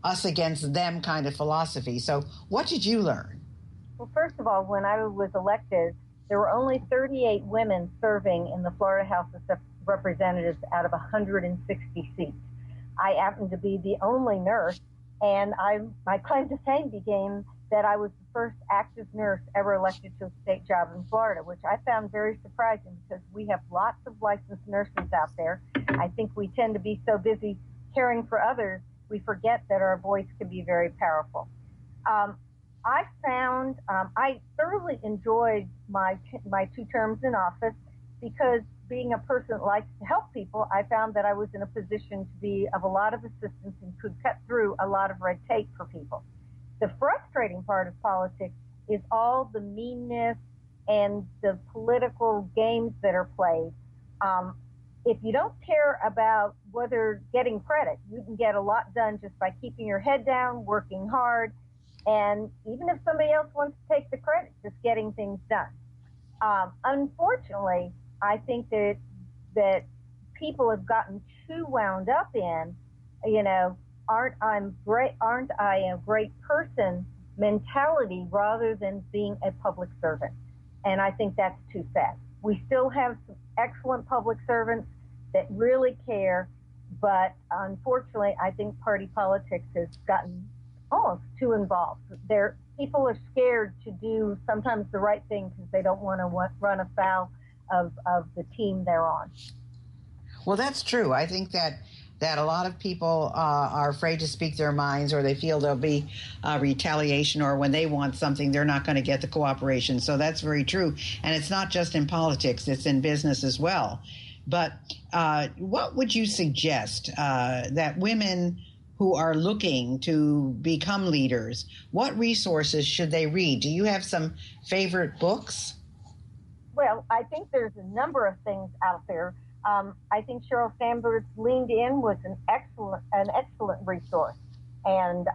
us against them kind of philosophy. So what did you learn? Well, first of all, when I was elected, there were only 38 women serving in the Florida House of Representatives out of 160 seats. I happened to be the only nurse, and my claim to fame became that I was the first active nurse ever elected to a state job in Florida, which I found very surprising because we have lots of licensed nurses out there. I think we tend to be so busy caring for others, we forget that our voice can be very powerful. I found I thoroughly enjoyed my 2 terms in office because being a person that likes to help people, I found that I was in a position to be of a lot of assistance and could cut through a lot of red tape for people. The frustrating part of politics is all the meanness and the political games that are played. If you don't care about whether getting credit, you can get a lot done just by keeping your head down, working hard, and even if somebody else wants to take the credit, just getting things done. Unfortunately, I think that people have gotten too wound up in, aren't I a great person mentality rather than being a public servant. And I think that's too sad. We still have some excellent public servants that really care, but unfortunately, I think party politics has gotten almost too involved. People are scared to do sometimes the right thing because they don't want to run afoul of the team they're on. Well, that's true. I think that a lot of people are afraid to speak their minds, or they feel there'll be retaliation, or when they want something, they're not going to get the cooperation. So that's very true. And it's not just in politics, it's in business as well. But what would you suggest that women who are looking to become leaders, what resources should they read? Do you have some favorite books? Well, I think there's a number of things out there. I think Sheryl Sandberg's Leaned In was an excellent resource, and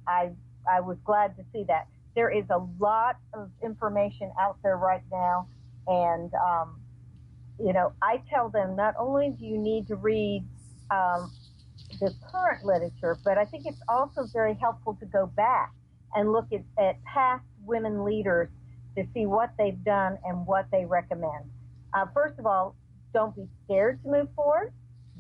I was glad to see that. There is a lot of information out there right now, and I tell them not only do you need to read the current literature, but I think it's also very helpful to go back and look at past women leaders to see what they've done and what they recommend. First of all, don't be scared to move forward.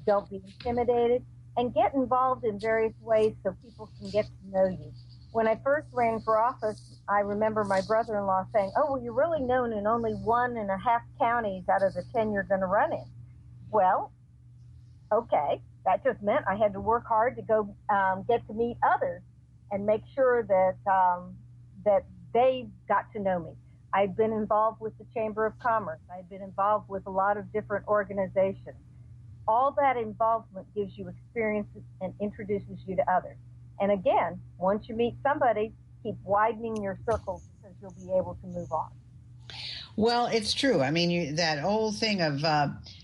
Don't be intimidated, and get involved in various ways so people can get to know you. When I first ran for office, I remember my brother-in-law saying, "Oh, well, you're really known in only 1.5 counties out of the 10 you're going to run in." Well, okay, that just meant I had to work hard to go get to meet others and make sure that they got to know me. I've been involved with the Chamber of Commerce. I've been involved with a lot of different organizations. All that involvement gives you experiences and introduces you to others. And again, once you meet somebody, keep widening your circles because you'll be able to move on. Well, it's true. I mean, that old thing of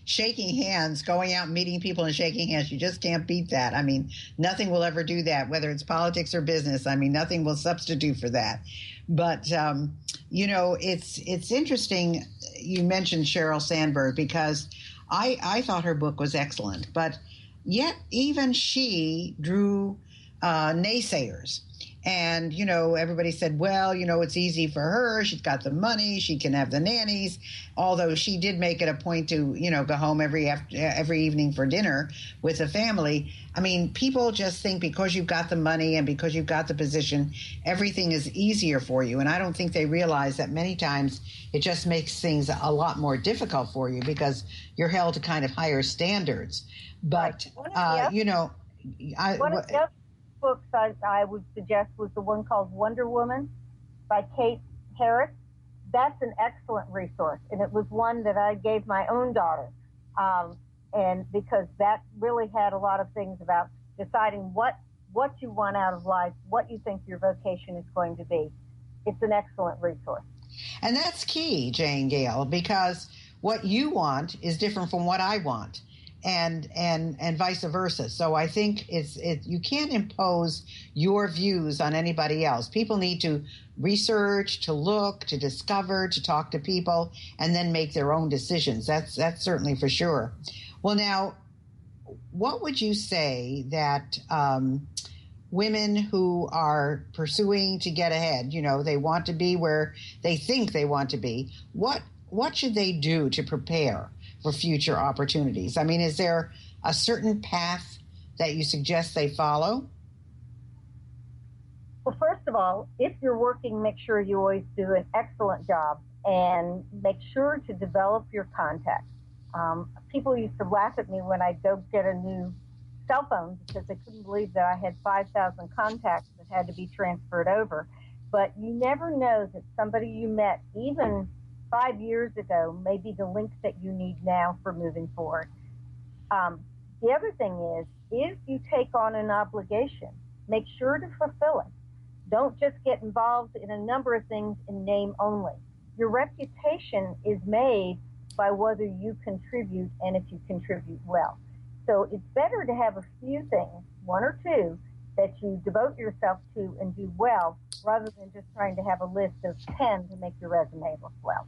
shaking hands, going out and meeting people and shaking hands, you just can't beat that. I mean, nothing will ever do that, whether it's politics or business. I mean, nothing will substitute for that. But, it's interesting you mentioned Sheryl Sandberg, because I thought her book was excellent. But yet even she drew naysayers. And, everybody said, well, it's easy for her. She's got the money. She can have the nannies. Although she did make it a point to, go home every evening for dinner with the family. I mean, people just think because you've got the money and because you've got the position, everything is easier for you. And I don't think they realize that many times it just makes things a lot more difficult for you because you're held to kind of higher standards. But, books I would suggest was the one called Wonder Woman by Kate Harris. That's an excellent resource, and it was one that I gave my own daughter, and because that really had a lot of things about deciding what you want out of life, what you think your vocation is going to be. It's an excellent resource. And that's key, Janegale, because what you want is different from what I want. And vice versa. So I think you can't impose your views on anybody else. People need to research, to look, to discover, to talk to people, and then make their own decisions. That's certainly for sure. Well, now, what would you say that women who are pursuing to get ahead, they want to be where they think they want to be, what should they do to prepare for future opportunities? I mean, is there a certain path that you suggest they follow? Well, first of all, if you're working, make sure you always do an excellent job and make sure to develop your contacts. People used to laugh at me when I'd go get a new cell phone because they couldn't believe that I had 5,000 contacts that had to be transferred over. But you never know that somebody you met even 5 years ago may be the link that you need now for moving forward. The other thing is, if you take on an obligation, make sure to fulfill it. Don't just get involved in a number of things in name only. Your reputation is made by whether you contribute and if you contribute well. So it's better to have a few things, one or two, that you devote yourself to and do well, rather than just trying to have a list of 10 to make your resume look well.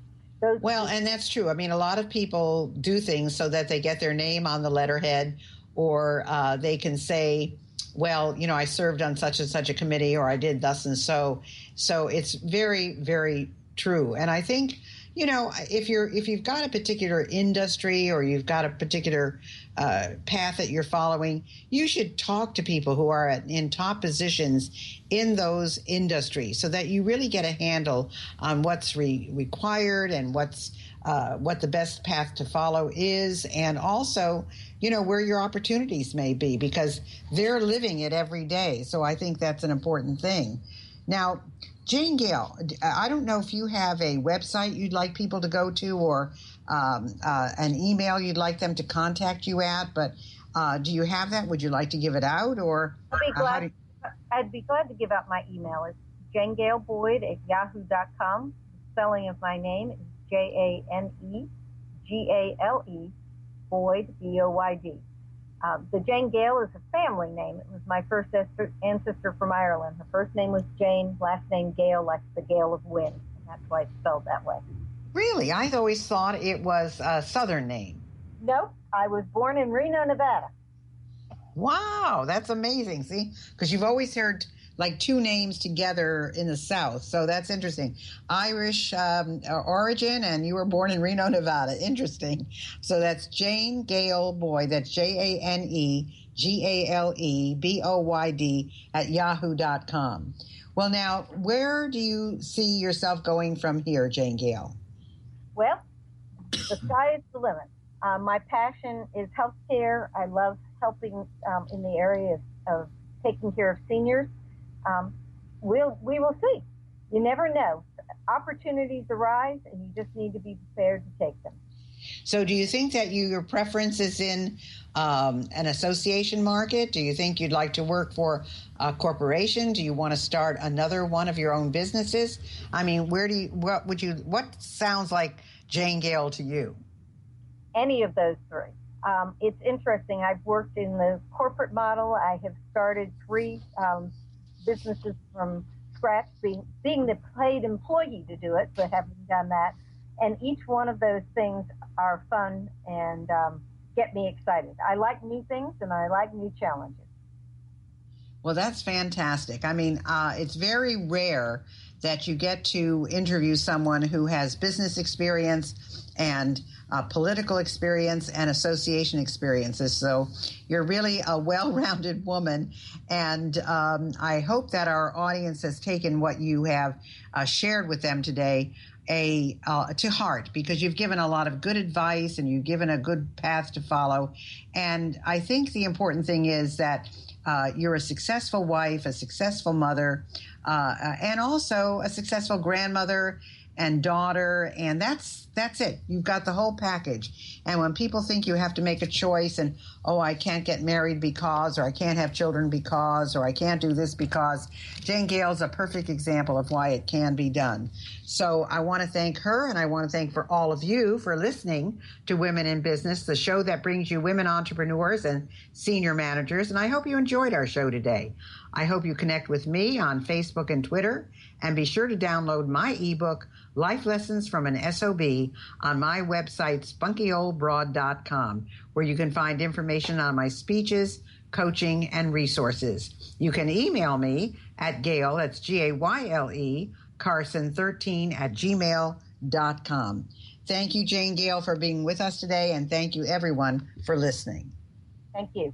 And that's true. I mean, a lot of people do things so that they get their name on the letterhead, or they can say, well, I served on such and such a committee, or I did thus and so. So it's very, very true. And I think, if you've got a particular industry or you've got a particular path that you're following, you should talk to people who are in top positions in those industries so that you really get a handle on what's required and what the best path to follow is, and also, where your opportunities may be, because they're living it every day. So I think that's an important thing. Now, Janegale, I don't know if you have a website you'd like people to go to, or an email you'd like them to contact you at, but do you have that? Would you like to give it out, or? I'd be glad to give out my email. It's Janegale Boyd at yahoo.com. The spelling of my name is Janegale Boyd, Boyd. The Janegale is a family name. It was my first ancestor from Ireland. Her first name was Jane, last name Gale, like the gale of wind. And that's why it's spelled that way. Really? I always thought it was a Southern name. Nope. I was born in Reno, Nevada. Wow, that's amazing. See, because you've always heard like two names together in the South. So that's interesting. Irish origin, and you were born in Reno, Nevada. Interesting. So that's Janegale Boyd. That's Janegale Boyd at yahoo.com. Well, now, where do you see yourself going from here, Janegale? Well, the sky is the limit. My passion is healthcare. I love helping in the area of taking care of seniors. We will see. You never know. Opportunities arise, and you just need to be prepared to take them. So do you think that your preference is in an association market? Do you think you'd like to work for a corporation? Do you want to start another one of your own businesses? I mean, what sounds like Janegale to you? Any of those three. It's interesting. I've worked in the corporate model. I have started 3 businesses from scratch, being the paid employee to do it, but having done that. And each one of those things are fun and get me excited. I like new things and I like new challenges. Well, that's fantastic. I mean, it's very rare that you get to interview someone who has business experience and political experience and association experiences. So you're really a well-rounded woman. And I hope that our audience has taken what you have shared with them today to heart, because you've given a lot of good advice and you've given a good path to follow. And I think the important thing is that you're a successful wife, a successful mother, and also a successful grandmother and daughter, and that's it. You've got the whole package. And when people think you have to make a choice and, oh, I can't get married because, or I can't have children because, or I can't do this because, Janegale's a perfect example of why it can be done. So I want to thank her, and I want to thank for all of you for listening to Women in Business, the show that brings you women entrepreneurs and senior managers. And I hope you enjoyed our show today. I hope you connect with me on Facebook and Twitter, and be sure to download my ebook, Life Lessons from an SOB, on my website, spunkyoldbroad.com, where you can find information on my speeches, coaching, and resources. You can email me at Gayle, that's Gayle, Carson13@gmail.com. Thank you, Janegale, for being with us today, and thank you, everyone, for listening. Thank you.